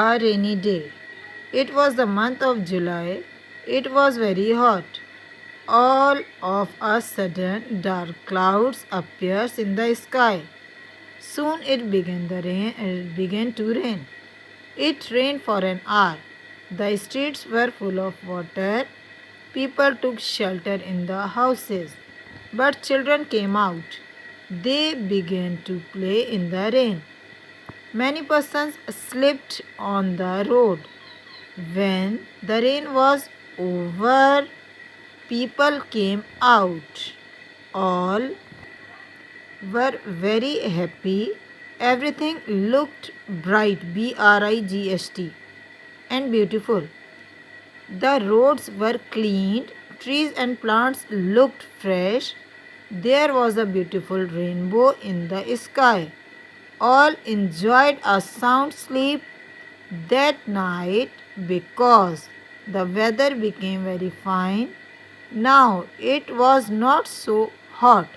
a rainy day. It was the month of July. It was very hot. All of a sudden, dark clouds appeared in the sky. Soon it began to rain. It rained for an hour. The streets were full of water. People took shelter in the houses. But children came out. They began to play in the rain. Many persons slipped on the road. When the rain was over, people came out. All were very happy. Everything looked bright, BRIGST, and beautiful. The roads were cleaned, trees and plants looked fresh. There was a beautiful rainbow in the sky. All enjoyed a sound sleep that night because the weather became very fine. Now it was not so hot.